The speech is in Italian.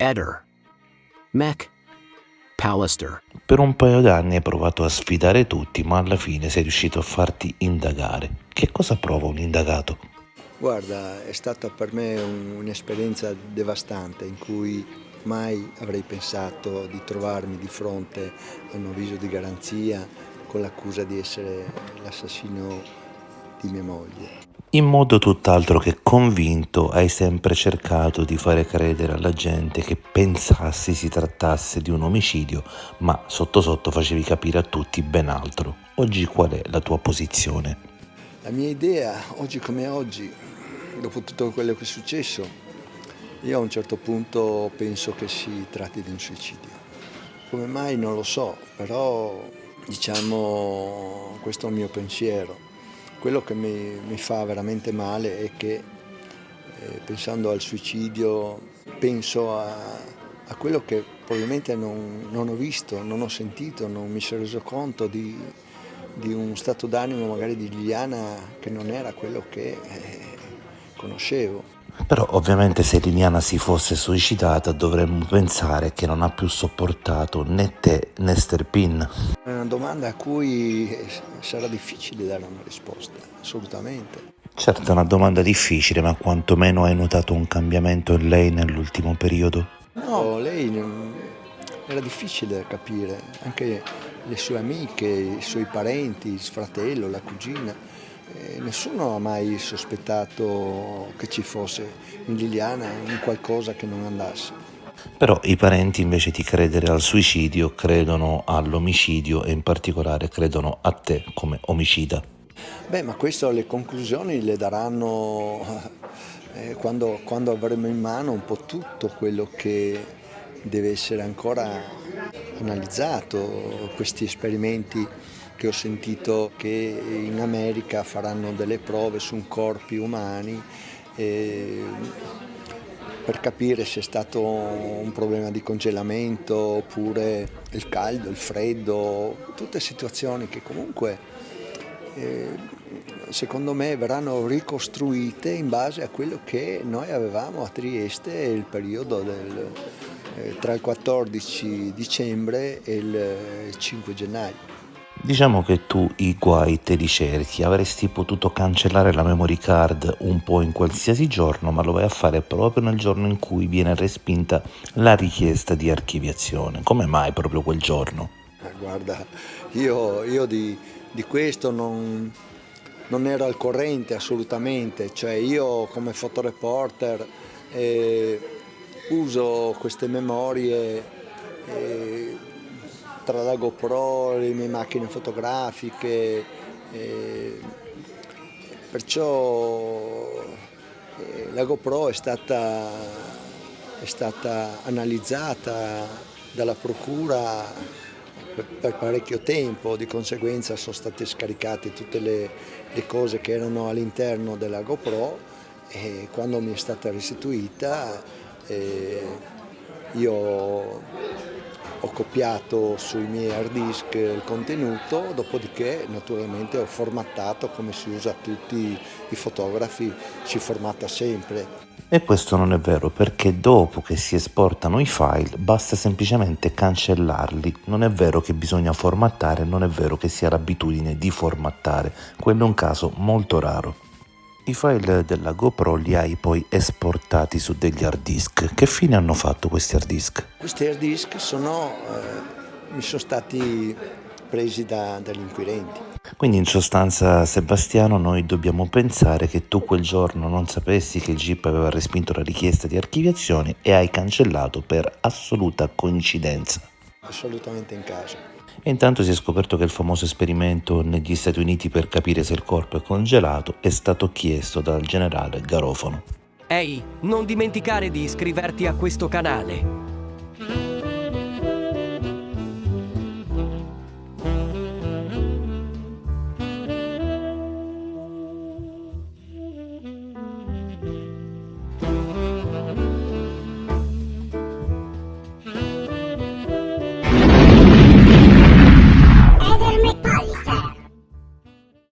Eder. Mech. Pallister. Per un paio d'anni hai provato a sfidare tutti, ma alla fine sei riuscito a farti indagare. Che cosa prova un indagato? Guarda, è stata per me un'esperienza devastante in cui mai avrei pensato di trovarmi di fronte a un avviso di garanzia con l'accusa di essere l'assassino di mia moglie. In modo tutt'altro che convinto hai sempre cercato di fare credere alla gente che pensassi si trattasse di un omicidio, ma sotto sotto facevi capire a tutti ben altro. Oggi qual è la tua posizione? La mia idea, oggi come oggi, dopo tutto quello che è successo, io a un certo punto penso che si tratti di un suicidio. Come mai non lo so, però diciamo questo è il mio pensiero. Quello che mi fa veramente male è che pensando al suicidio penso a quello che probabilmente non ho visto, non ho sentito, non mi sono reso conto di un stato d'animo magari di Liliana che non era quello che conoscevo. Però ovviamente se Liliana si fosse suicidata dovremmo pensare che non ha più sopportato né te né Sterpin. È una domanda a cui sarà difficile dare una risposta, assolutamente. Certo è una domanda difficile, ma quantomeno hai notato un cambiamento in lei nell'ultimo periodo? No, era difficile da capire, anche le sue amiche, i suoi parenti, il fratello, la cugina. Nessuno ha mai sospettato che ci fosse in Liliana un qualcosa che non andasse. Però i parenti invece di credere al suicidio credono all'omicidio e in particolare credono a te come omicida. Beh, ma questo le conclusioni le daranno quando avremo in mano un po' tutto quello che deve essere ancora analizzato, questi esperimenti che ho sentito che in America faranno delle prove su corpi umani per capire se è stato un problema di congelamento oppure il caldo, il freddo, tutte situazioni che comunque secondo me verranno ricostruite in base a quello che noi avevamo a Trieste il periodo tra il 14 dicembre e il 5 gennaio. Diciamo che tu i guai te li cerchi, avresti potuto cancellare la memory card un po' in qualsiasi giorno, ma lo vai a fare proprio nel giorno in cui viene respinta la richiesta di archiviazione. Come mai proprio quel giorno? Guarda, io di questo non ero al corrente assolutamente, cioè io come fotoreporter uso queste memorie tra la GoPro, le mie macchine fotografiche, perciò la GoPro è stata analizzata dalla procura per parecchio tempo, di conseguenza sono state scaricate tutte le cose che erano all'interno della GoPro e quando mi è stata restituita io ho copiato sui miei hard disk il contenuto, dopodiché naturalmente ho formattato come si usa tutti i fotografi, si formatta sempre. E questo non è vero perché dopo che si esportano i file basta semplicemente cancellarli. Non è vero che bisogna formattare, non è vero che si ha l'abitudine di formattare. Quello è un caso molto raro. I file della GoPro li hai poi esportati su degli hard disk. Che fine hanno fatto questi hard disk? Questi hard disk mi sono stati presi dagli inquirenti. Quindi in sostanza, Sebastiano, noi dobbiamo pensare che tu quel giorno non sapessi che il GIP aveva respinto la richiesta di archiviazione e hai cancellato per assoluta coincidenza. Assolutamente in caso. E intanto si è scoperto che il famoso esperimento negli Stati Uniti per capire se il corpo è congelato è stato chiesto dal generale Garofano. Ehi, non dimenticare di iscriverti a questo canale.